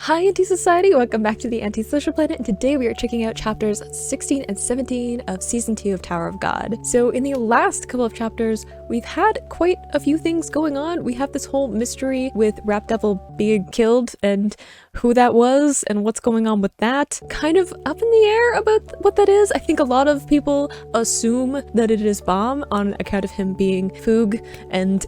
Hi Anti-Society, welcome back to the Anti-Social Planet, and today we are checking out chapters 16 and 17 of Season 2 of Tower of God. So in the last couple of chapters, we've had quite a few things going on. We have this whole mystery with Rap Devil being killed and who that was and what's going on with that. Kind of up in the air about what that is. I think a lot of people assume that it is Bomb on account of him being Foog and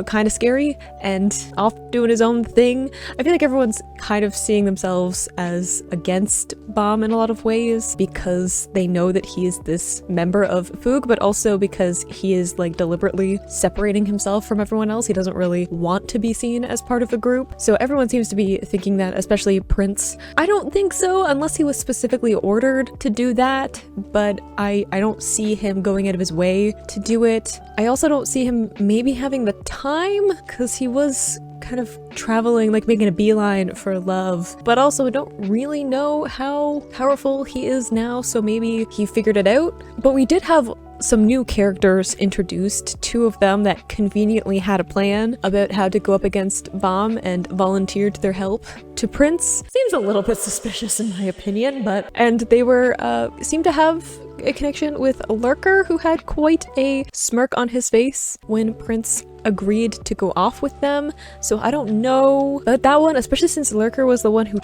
kind of scary and off doing his own thing. I feel like everyone's kind of seeing themselves as against Bomb in a lot of ways because they know that he is this member of Foog, but also because he is like deliberately separating himself from everyone else. He doesn't really want to be seen as part of a group. So everyone seems to be thinking that, especially Prince. I don't think so unless he was specifically ordered to do that, but I don't see him going out of his way to do it. I also don't see him maybe having the time because he was kind of traveling, like making a beeline for love, but also I don't really know how powerful he is now, so maybe he figured it out. But we did have some new characters introduced, two of them that conveniently had a plan about how to go up against Bomb and volunteered their help to Prince. Seems a little bit suspicious in my opinion, and they were seemed to have a connection with Lurker, who had quite a smirk on his face when Prince agreed to go off with them. So I don't know about that one, especially since Lurker was the one who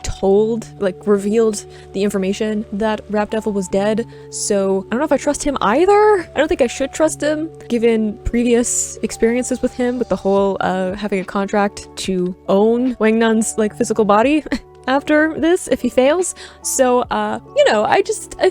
revealed the information that Rap Devil was dead. So I don't know if I trust him either. I don't think I should trust him given previous experiences with him, with the whole having a contract to own Wangnun's physical body after this if he fails. So I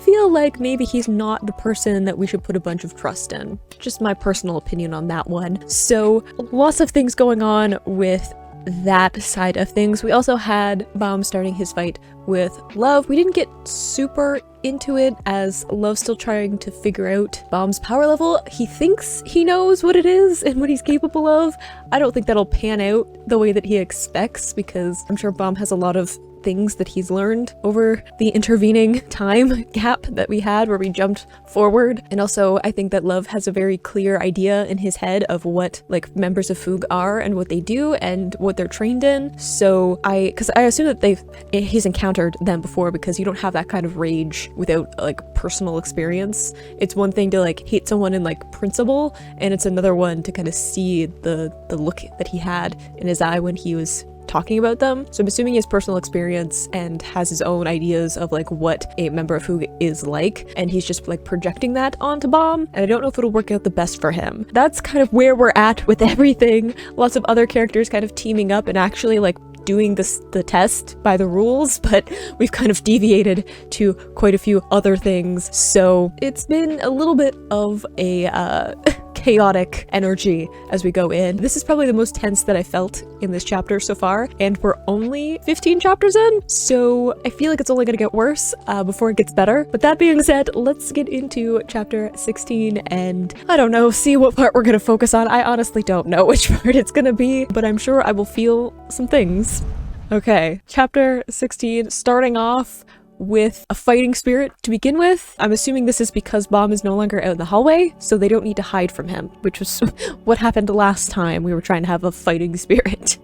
feel like maybe he's not the person that we should put a bunch of trust in. Just my personal opinion on that one. So lots of things going on with that side of things. We also had Bomb starting his fight with Love. We didn't get super into it as Love's still trying to figure out Bomb's power level. He thinks he knows what it is and what he's capable of. I don't think that'll pan out the way that he expects because I'm sure Bomb has a lot of things that he's learned over the intervening time gap that we had where we jumped forward. And also I think that Love has a very clear idea in his head of what members of Foog are and what they do and what they're trained in. So because I assume that he's encountered them before, because you don't have that kind of rage without personal experience. It's one thing to hate someone in principle, and it's another one to kind of see the look that he had in his eye when he was talking about them. So I'm assuming he has personal experience and has his own ideas of what a member of Foog is like, and he's just projecting that onto Bomb, and I don't know if it'll work out the best for him. That's kind of where we're at with everything. Lots of other characters kind of teaming up and actually doing the test by the rules, but we've kind of deviated to quite a few other things. So it's been a little bit of a chaotic energy as we go in. This is probably the most tense that I felt in this chapter so far, and we're only 15 chapters in, so I feel like it's only gonna get worse before it gets better. But that being said, let's get into chapter 16 and I don't know, see what part we're gonna focus on. I honestly don't know which part it's gonna be, but I'm sure I will feel some things. Okay, chapter 16, starting off with a fighting spirit to begin with. I'm assuming this is because Bomb is no longer out in the hallway, so they don't need to hide from him, which was what happened last time we were trying to have a fighting spirit.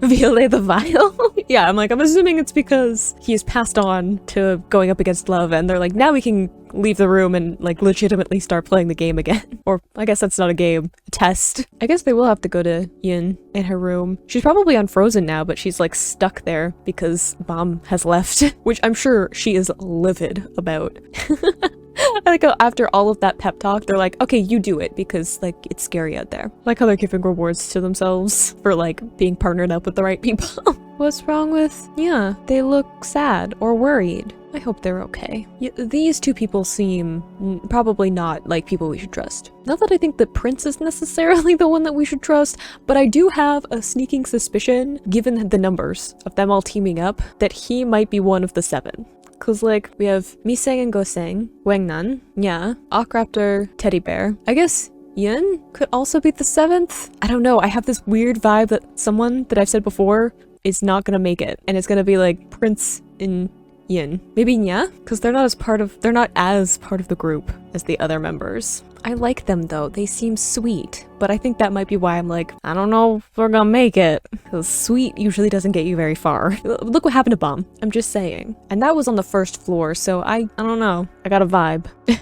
Violet the Vile? Yeah, I'm assuming it's because he is passed on to going up against Love, and they're now we can leave the room and legitimately start playing the game again. Or I guess that's not a game, a test. I guess they will have to go to Yin in her room. She's probably unfrozen now, but she's stuck there because Bomb has left, which I'm sure she is livid about. I like how after all of that pep talk, they're okay, you do it because it's scary out there. How they're giving rewards to themselves for being partnered up with the right people. What's wrong with, yeah, they look sad or worried. I hope they're okay. These two people seem probably not like people we should trust. Not that I think that Prince is necessarily the one that we should trust, but I do have a sneaking suspicion, given the numbers of them all teaming up, that he might be one of the 7. Cause we have Miseng and Goseng, Wangnun, yeah, Ockraptor, Teddy Bear. I guess Yun could also be the 7th? I don't know, I have this weird vibe that someone that I've said before is not gonna make it, and it's gonna be Prince and Yin. Maybe Nya? Because they're not as part of the group as the other members. I like them though, they seem sweet, but I think that might be why I'm like, I don't know if we're gonna make it, because sweet usually doesn't get you very far. Look what happened to Bomb, I'm just saying. And that was on the first floor, so I don't know, I got a vibe. I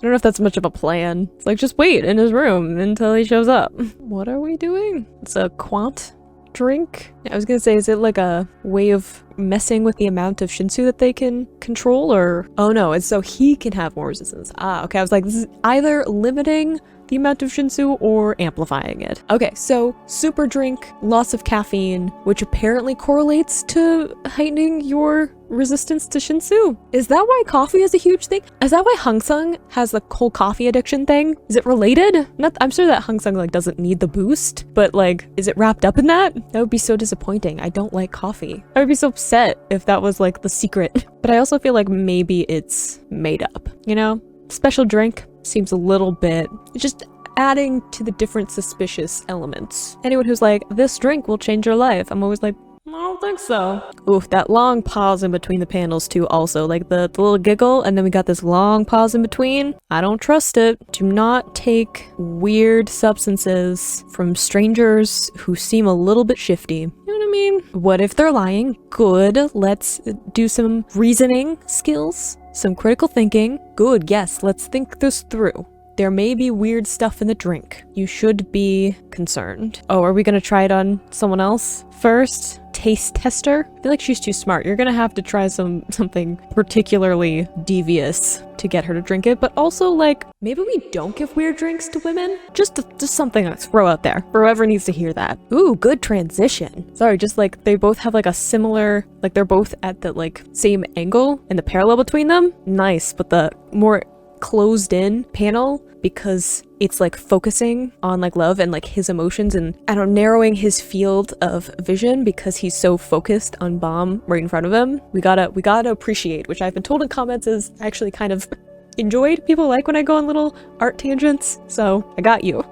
don't know if that's much of a plan. It's like, just wait in his room until he shows up. What are we doing? It's a quant drink? I was gonna say, is it like a way of messing with the amount of Shinsu that they can control, or... Oh no, it's so he can have more resistance. Ah, okay, I was like, this is either limiting the amount of Shinsu or amplifying it. Okay, so super drink, lots of caffeine, which apparently correlates to heightening your resistance to Shinsu. Is that why coffee is a huge thing? Is that why Hangsung has the whole coffee addiction thing? Is it related? I'm sure that Hangsung like doesn't need the boost, but like, is it wrapped up in that? That would be so disappointing. I don't like coffee. I would be so upset if that was like the secret. But I also feel like maybe it's made up, you know? Special drink seems a little bit just adding to the different suspicious elements. Anyone who's like, this drink will change your life, I'm always like, I don't think so. Oof, that long pause in between the panels too also, like the little giggle and then we got this long pause in between. I don't trust it. Do not take weird substances from strangers who seem a little bit shifty. You know what I mean? What if they're lying? Good, let's do some reasoning skills, some critical thinking. Good, yes, let's think this through. There may be weird stuff in the drink. You should be concerned. Oh, are we gonna try it on someone else first? Taste tester? I feel like she's too smart. You're gonna have to try something particularly devious to get her to drink it, but also like, maybe we don't give weird drinks to women? Just something to throw out there. Whoever needs to hear that. Ooh, good transition. Sorry, just like, they both have like a similar, like they're both at the like same angle and the parallel between them. Nice, but the more closed in panel, because it's like focusing on like love and like his emotions and I don't know, narrowing his field of vision because he's so focused on Bomb right in front of him. We gotta appreciate, which I've been told in comments is actually kind of enjoyed. People like when I go on little art tangents, so I got you.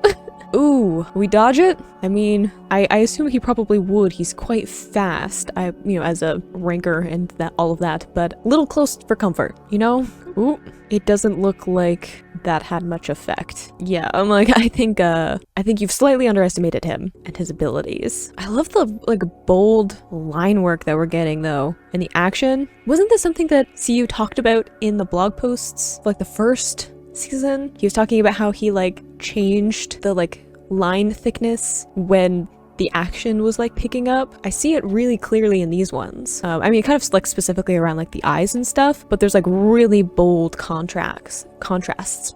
Ooh, we dodge it? I mean, I assume he probably would. He's quite fast, you know, as a ranker and all of that, but a little close for comfort, you know? Ooh, it doesn't look like that had much effect. Yeah, I'm like, I think you've slightly underestimated him and his abilities. I love the like bold line work that we're getting though, and the action. Wasn't this something that CU talked about in the blog posts, like the first season? He was talking about how he like changed the like line thickness when the action was like picking up. I see it really clearly in these ones. I mean, kind of like specifically around like the eyes and stuff, but there's like really bold contrasts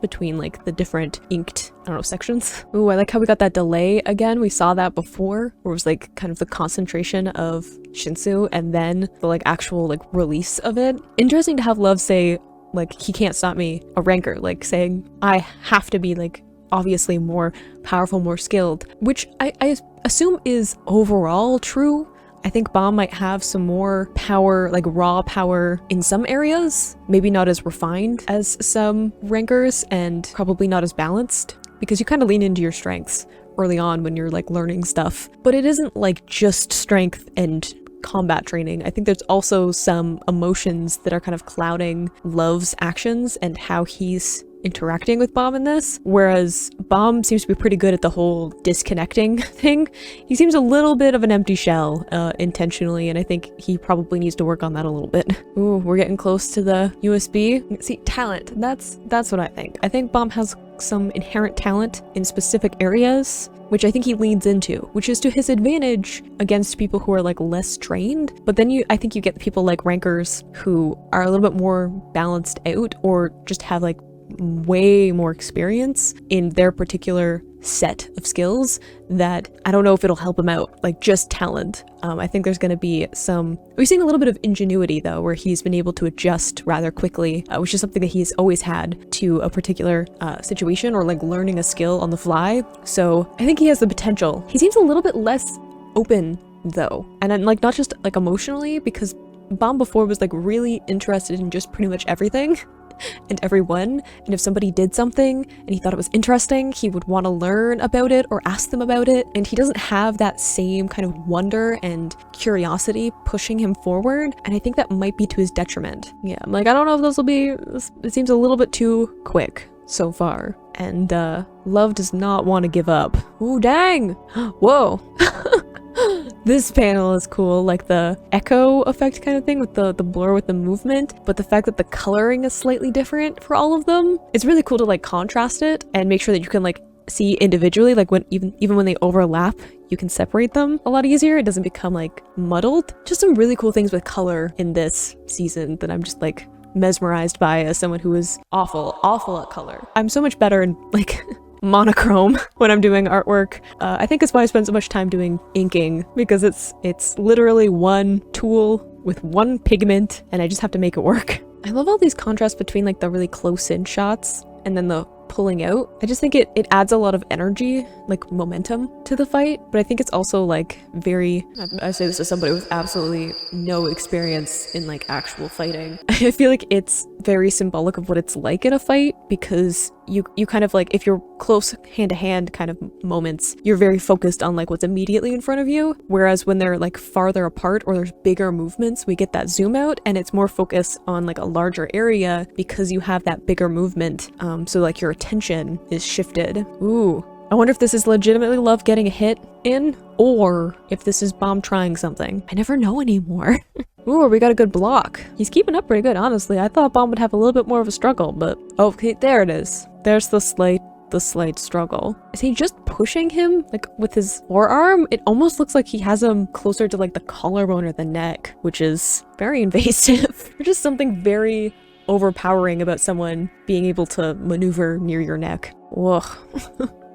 between like the different inked, I don't know, sections. Ooh, I like how we got that delay again. We saw that before, where it was like kind of the concentration of Shinsu and then the like actual like release of it. Interesting to have Love say, like, he can't stop me, a ranker, like saying, I have to be like obviously more powerful, more skilled, which I assume is overall true. I think Bomb might have some more power, like raw power in some areas, maybe not as refined as some rankers and probably not as balanced, because you kind of lean into your strengths early on when you're like learning stuff, but it isn't like just strength and combat training. I think there's also some emotions that are kind of clouding Love's actions and how he's interacting with Bomb in this, whereas Bomb seems to be pretty good at the whole disconnecting thing. He seems a little bit of an empty shell intentionally, and I think he probably needs to work on that a little bit. Ooh, we're getting close to the USB. See, talent, that's what I think. I think Bomb has some inherent talent in specific areas, which I think he leans into, which is to his advantage against people who are like less trained. But then I think you get people like rankers who are a little bit more balanced out or just have like way more experience in their particular set of skills that I don't know if it'll help him out, like just talent. I think there's going to be we've seen a little bit of ingenuity though, where he's been able to adjust rather quickly, which is something that he's always had to a particular situation or like learning a skill on the fly. So I think he has the potential. He seems a little bit less open though, and then like not just like emotionally, because Bomb before was like really interested in just pretty much everything. and everyone. And if somebody did something and he thought it was interesting, he would want to learn about it or ask them about it. And he doesn't have that same kind of wonder and curiosity pushing him forward. And I think that might be to his detriment. Yeah, I'm like, I don't know if this will be, it seems a little bit too quick so far. And Love does not want to give up. Ooh, dang! Whoa! This panel is cool, like the echo effect kind of thing with the blur with the movement, but the fact that the coloring is slightly different for all of them, it's really cool to like contrast it and make sure that you can like see individually, like when even when they overlap, you can separate them a lot easier. It doesn't become like muddled. Just some really cool things with color in this season that I'm just like mesmerized by as someone who is awful at color. I'm so much better in like monochrome when I'm doing artwork. I think it's why I spend so much time doing inking, because it's literally one tool with one pigment and I just have to make it work. I love all these contrasts between like the really close in shots and then the pulling out. I just think it adds a lot of energy, like momentum to the fight, but I think it's also like very, I say this as somebody with absolutely no experience in like actual fighting. I feel like it's very symbolic of what it's like in a fight, because you kind of like, if you're close hand-to-hand kind of moments, you're very focused on like what's immediately in front of you, whereas when they're like farther apart or there's bigger movements, we get that zoom out and it's more focused on like a larger area because you have that bigger movement, so like your attention is shifted. Ooh, I wonder if this is legitimately Love getting a hit in, or if this is Bomb trying something. I never know anymore. Ooh, we got a good block. He's keeping up pretty good, honestly. I thought Bomb would have a little bit more of a struggle, but okay, there it is. There's the slight struggle. Is he just pushing him like with his forearm? It almost looks like he has him closer to like the collarbone or the neck, which is very invasive. There's just something very overpowering about someone being able to maneuver near your neck. Ugh.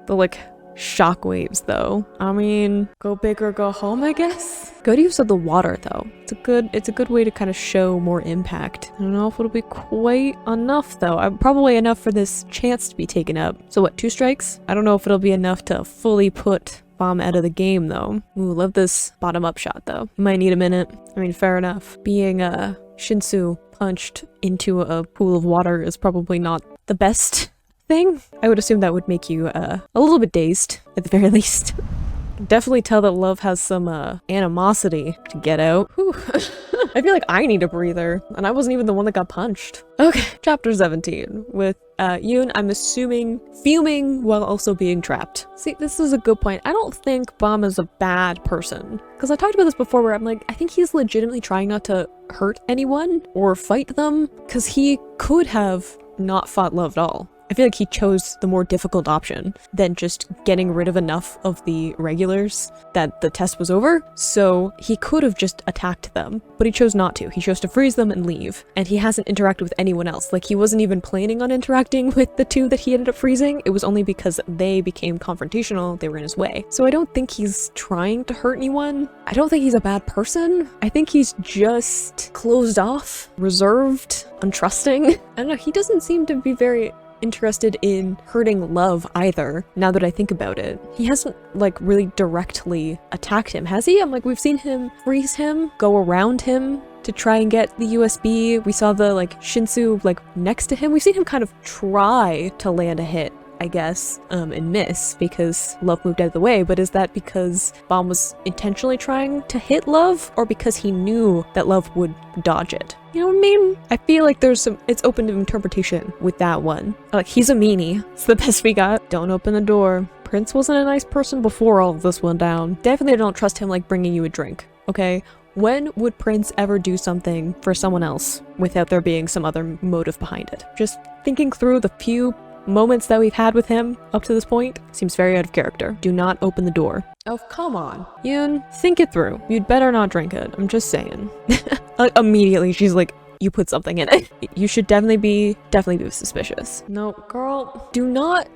The like shockwaves though. I mean, go big or go home, I guess. Good use of the water though. It's a good way to kind of show more impact. I don't know if it'll be quite enough though. Probably enough for this chance to be taken up. So what, 2 strikes? I don't know if it'll be enough to fully put Bomb out of the game though. Ooh, love this bottom up shot though. Might need a minute. I mean, fair enough. Being Shinsu punched into a pool of water is probably not the best thing. I would assume that would make you a little bit dazed at the very least. Definitely tell that Love has some animosity to get out. Whew. I feel like I need a breather, and I wasn't even the one that got punched. Okay, chapter 17 with Yoon, I'm assuming, fuming while also being trapped. See, this is a good point. I don't think Bomb is a bad person, because I talked about this before where I'm like, I think he's legitimately trying not to hurt anyone or fight them, because he could have not fought Love at all. I feel like he chose the more difficult option than just getting rid of enough of the regulars that the test was over. So he could have just attacked them, but he chose not to. He chose to freeze them and leave. And he hasn't interacted with anyone else. Like, he wasn't even planning on interacting with the 2 that he ended up freezing. It was only because they became confrontational, they were in his way. So I don't think he's trying to hurt anyone. I don't think he's a bad person. I think he's just closed off, reserved, untrusting. I don't know, he doesn't seem to be very interested in hurting Love either, now that I think about it. He hasn't like really directly attacked him, has he? I'm like, we've seen him freeze him, go around him to try and get the USB. We saw the like Shinsu like next to him. We've seen him kind of try to land a hit, I guess, and miss because Love moved out of the way. But is that because Bomb was intentionally trying to hit Love, or because he knew that Love would dodge it? You know what I mean? I feel like it's open to interpretation with that one. Like, he's a meanie. It's the best we got. Don't open the door. Prince wasn't a nice person before all of this went down. Definitely don't trust him like bringing you a drink, okay? When would Prince ever do something for someone else without there being some other motive behind it? Just thinking through the few moments that we've had with him up to this point seems very out of character. Do not open the door. Oh, come on. Yoon, think it through. You'd better not drink it. I'm just saying. Like, immediately she's like, you put something in it. You should definitely be suspicious. No, girl, do not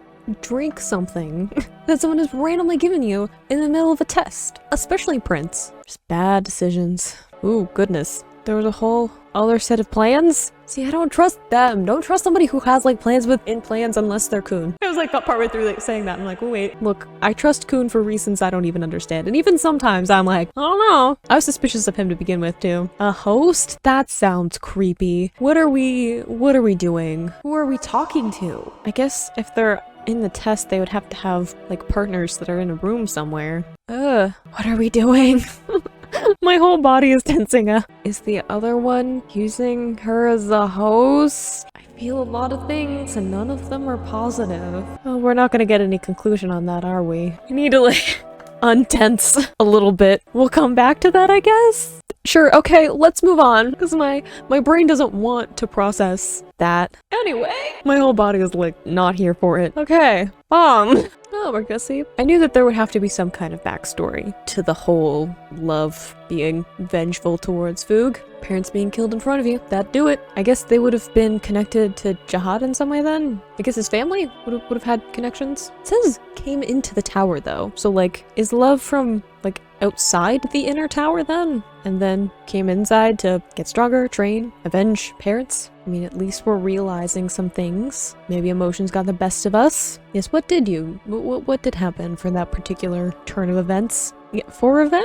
drink something that someone has randomly given you in the middle of a test, especially Prince. Just bad decisions. Ooh, goodness. there was a whole other set of plans? See, I don't trust them. Don't trust somebody who has like plans within plans unless they're Kun. I was like partway through like saying that. I'm like, oh wait, look, I trust Kun for reasons I don't even understand. And even sometimes I'm like, I don't know. I was suspicious of him to begin with too. A host? That sounds creepy. What are we doing? Who are we talking to? I guess if they're in the test, they would have to have like partners that are in a room somewhere. What are we doing? My whole body is tensing up. Is the other one using her as a host? I feel a lot of things and none of them are positive. Oh, we're not gonna get any conclusion on that, are we? We need to like untense a little bit. We'll come back to that, I guess? Sure, okay, let's move on, because my brain doesn't want to process that. Anyway, my whole body is like not here for it. Okay, oh, we're gonna see. I knew that there would have to be some kind of backstory to the whole love being vengeful towards Foog. Parents being killed in front of you, that'd do it. I guess they would have been connected to Jihad in some way then? I guess his family would have had connections. It says came into the tower though, so like, is love from like outside the inner tower then? And then came inside to get stronger, train, avenge parents? I mean, at least we're realizing some things. Maybe emotions got the best of us. Yes, what did you? What did happen for that particular turn of events? Yeah, for revenge?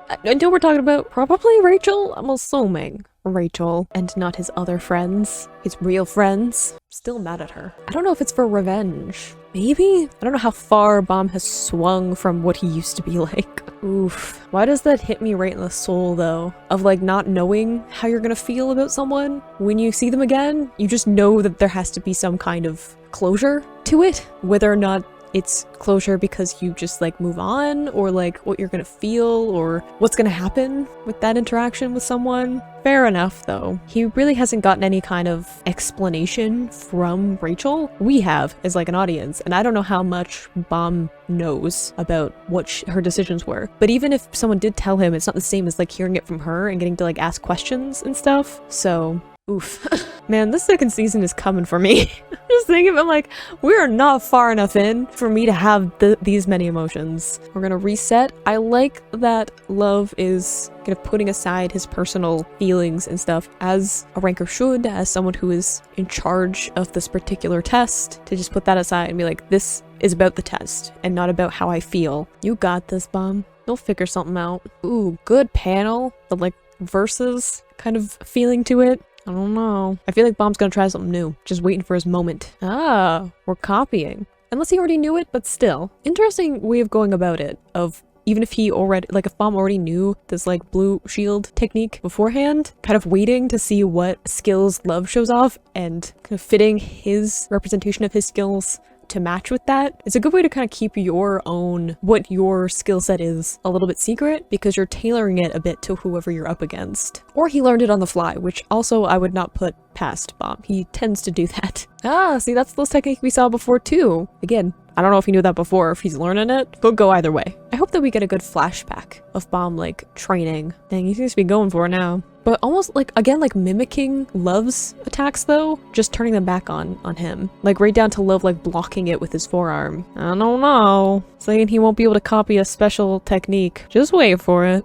I know we're talking about probably Rachel. I'm assuming Rachel and not his other friends. His real friends. Still mad at her. I don't know if it's for revenge. Maybe? I don't know how far Bomb has swung from what he used to be like. Oof. Why does that hit me right in the soul though? Of like not knowing how you're gonna feel about someone when you see them again? You just know that there has to be some kind of closure to it. Whether or not it's closure because you just like move on, or like what you're gonna feel, or what's gonna happen with that interaction with someone. Fair enough though. He really hasn't gotten any kind of explanation from Rachel. We have as like an audience, and I don't know how much Bomb knows about what her decisions were. But even if someone did tell him, it's not the same as like hearing it from her and getting to like ask questions and stuff. So oof. Man, this second season is coming for me. Just thinking about like, we are not far enough in for me to have these many emotions. We're gonna reset. I like that Love is kind of putting aside his personal feelings and stuff as a ranker should, as someone who is in charge of this particular test, to just put that aside and be like, this is about the test and not about how I feel. You got this, Bomb. You'll figure something out. Ooh, good panel. The like verses kind of feeling to it. I don't know. I feel like Bomb's gonna try something new. Just waiting for his moment. Ah, we're copying. Unless he already knew it, but still. Interesting way of going about it. Of even if he already, like if Bomb already knew this like blue shield technique beforehand, kind of waiting to see what skills Love shows off and kind of fitting his representation of his skills to match with that. It's a good way to kind of keep your own, what your skill set is, a little bit secret, because you're tailoring it a bit to whoever you're up against. Or he learned it on the fly, which also I would not put past Bomb. He tends to do that. Ah, see, that's those techniques we saw before too. Again, I don't know if he knew that before or if he's learning it. Could go either way. I hope that we get a good flashback of Bomb like training. Dang, he seems to be going for it now. But almost like, again, like mimicking Love's attacks though, just turning them back on him. Like right down to Love like blocking it with his forearm. I don't know. Saying he won't be able to copy a special technique. Just wait for it.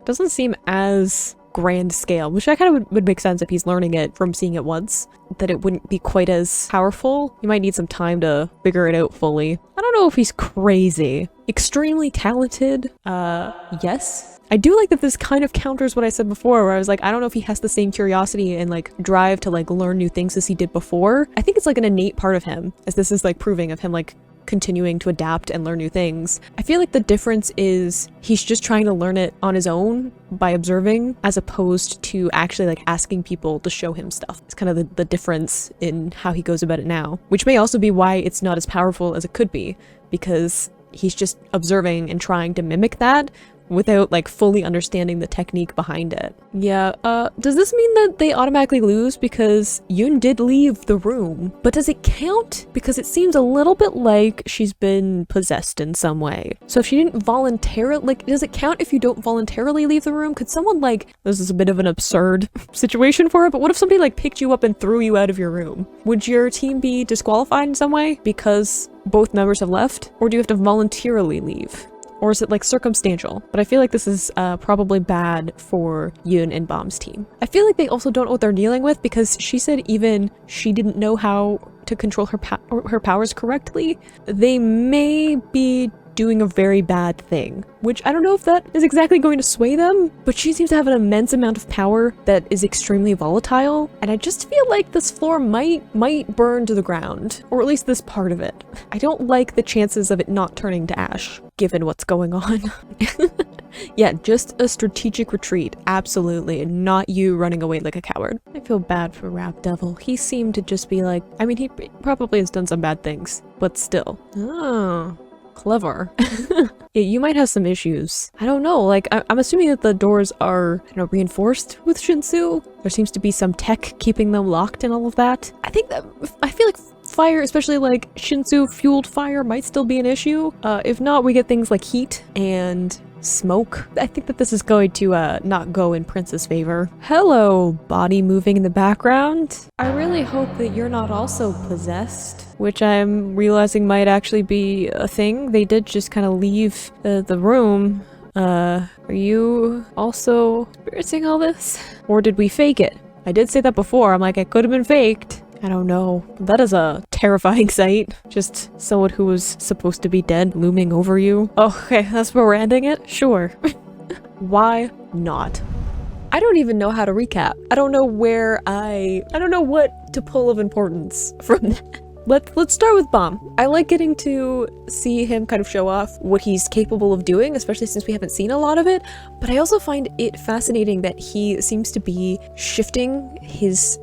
Doesn't seem as grand scale, which I kind of would make sense if he's learning it from seeing it once, that it wouldn't be quite as powerful. You might need some time to figure it out fully. I don't know if he's crazy. Extremely talented, yes. I do like that this kind of counters what I said before, where I was like, I don't know if he has the same curiosity and like drive to like learn new things as he did before. I think it's like an innate part of him, as this is like proving of him like continuing to adapt and learn new things. I feel like the difference is he's just trying to learn it on his own by observing, as opposed to actually like asking people to show him stuff. It's kind of the difference in how he goes about it now, which may also be why it's not as powerful as it could be, because he's just observing and trying to mimic that without like fully understanding the technique behind it. Yeah, does this mean that they automatically lose because Yoon did leave the room? But does it count? Because it seems a little bit like she's been possessed in some way. So if she didn't voluntarily, like, does it count if you don't voluntarily leave the room? Could someone like, this is a bit of an absurd situation for it, but what if somebody like picked you up and threw you out of your room? Would your team be disqualified in some way because both members have left? Or do you have to voluntarily leave? Or is it like circumstantial? But I feel like this is probably bad for Yoon and Bomb's team. I feel like they also don't know what they're dealing with because she said even she didn't know how to control her powers correctly. They may be doing a very bad thing, which I don't know if that is exactly going to sway them, but she seems to have an immense amount of power that is extremely volatile, and I just feel like this floor might burn to the ground, or at least this part of it. I don't like the chances of it not turning to ash, given what's going on. Yeah, just a strategic retreat, absolutely, and not you running away like a coward. I feel bad for Rap Devil. He seemed to just be like, I mean, he probably has done some bad things, but still. Oh. Clever. Yeah, you might have some issues. I don't know, like, I'm assuming that the doors are, you know, reinforced with Shinsu. There seems to be some tech keeping them locked and all of that. I feel like fire, especially like Shinsu-fueled fire, might still be an issue. If not, we get things like heat and smoke. I think that this is going to not go in Prince's favor. Hello, body moving in the background. I really hope that you're not also possessed, which I'm realizing might actually be a thing. They did just kind of leave the room. Are you also experiencing all this? Or did we fake it? I did say that before. I'm like, it could have been faked. I don't know. That is a terrifying sight. Just someone who was supposed to be dead looming over you. Oh, okay, that's where we're ending it? Sure. Why not? I don't even know how to recap. I don't know where I don't know what to pull of importance from that. Let's start with Bomb. I like getting to see him kind of show off what he's capable of doing, especially since we haven't seen a lot of it, but I also find it fascinating that he seems to be shifting his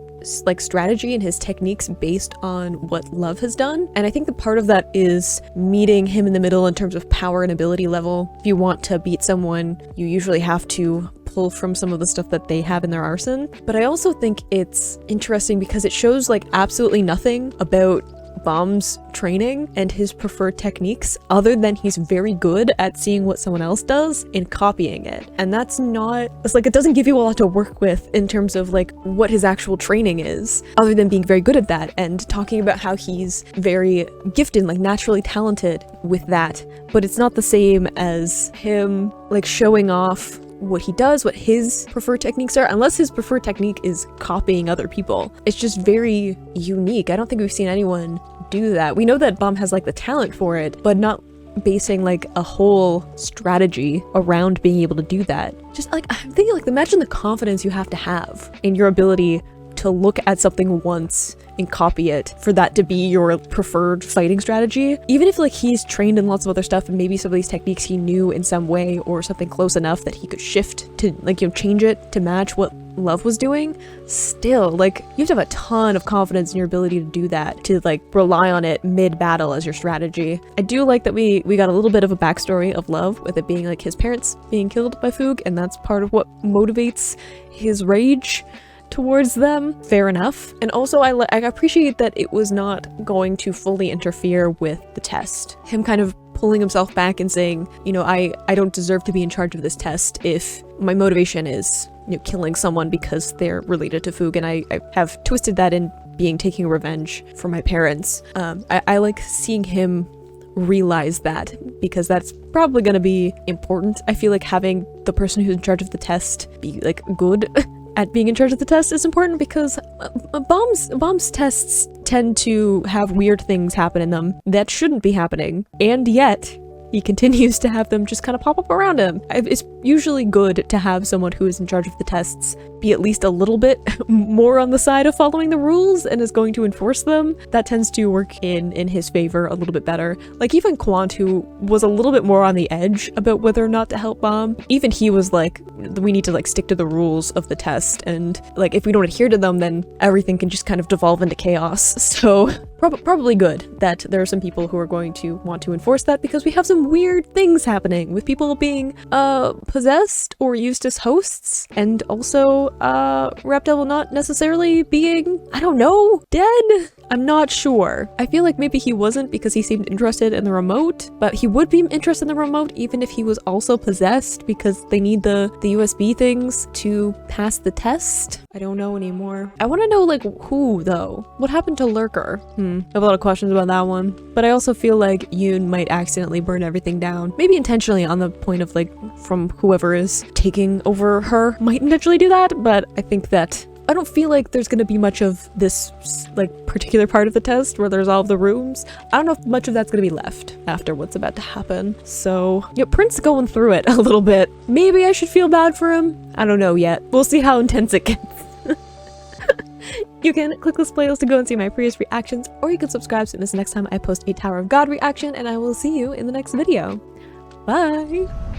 like strategy and his techniques based on what Love has done. And I think the part of that is meeting him in the middle in terms of power and ability level. If you want to beat someone, you usually have to pull from some of the stuff that they have in their arsenal. But I also think it's interesting because it shows like absolutely nothing about Bomb's training and his preferred techniques other than he's very good at seeing what someone else does and copying it. And that's not, it's like it doesn't give you a lot to work with in terms of like what his actual training is other than being very good at that and talking about how he's very gifted, like naturally talented with that. But it's not the same as him like showing off what he does, what his preferred techniques are, unless his preferred technique is copying other people. It's just very unique. I don't think we've seen anyone do that. We know that Bomb has like the talent for it, but not basing like a whole strategy around being able to do that. Just like, I'm thinking like, imagine the confidence you have to have in your ability to look at something once and copy it for that to be your preferred fighting strategy. Even if like he's trained in lots of other stuff and maybe some of these techniques he knew in some way or something close enough that he could shift to like, you know, change it to match what Love was doing, still like you have to have a ton of confidence in your ability to do that, to like rely on it mid-battle as your strategy. I do like that we got a little bit of a backstory of Love with it being like his parents being killed by Foog, and that's part of what motivates his rage towards them. Fair enough. And also I appreciate that it was not going to fully interfere with the test. Him kind of pulling himself back and saying, you know, I don't deserve to be in charge of this test if my motivation is, you know, killing someone because they're related to Foog, and I have twisted that in being taking revenge for my parents. I like seeing him realize that because that's probably going to be important. I feel like having the person who's in charge of the test be like good at being in charge of the test is important because Bomb's tests tend to have weird things happen in them that shouldn't be happening, and yet he continues to have them just kind of pop up around him. It's usually good to have someone who is in charge of the tests be at least a little bit more on the side of following the rules and is going to enforce them. That tends to work in his favor a little bit better. Like even Quant, who was a little bit more on the edge about whether or not to help Bomb, even he was like, we need to like stick to the rules of the test, and like if we don't adhere to them, then everything can just kind of devolve into chaos. So probably good that there are some people who are going to want to enforce that, because we have some weird things happening with people being possessed or used as hosts, and also Rap Devil not necessarily being, I don't know, dead? I'm not sure. I feel like maybe he wasn't because he seemed interested in the remote, but he would be interested in the remote even if he was also possessed because they need the USB things to pass the test. I don't know anymore. I want to know, like, who, though? What happened to Lurker? I have a lot of questions about that one. But I also feel like Yoon might accidentally burn everything down. Maybe intentionally on the point of, like, from whoever is taking over her might intentionally do that, but I think that I don't feel like there's gonna be much of this, like, particular part of the test where there's all of the rooms. I don't know if much of that's gonna be left after what's about to happen. So, yeah, Prince going through it a little bit. Maybe I should feel bad for him? I don't know yet. We'll see how intense it gets. You can click this playlist to go and see my previous reactions, or you can subscribe so you miss the next time I post a Tower of God reaction, and I will see you in the next video. Bye!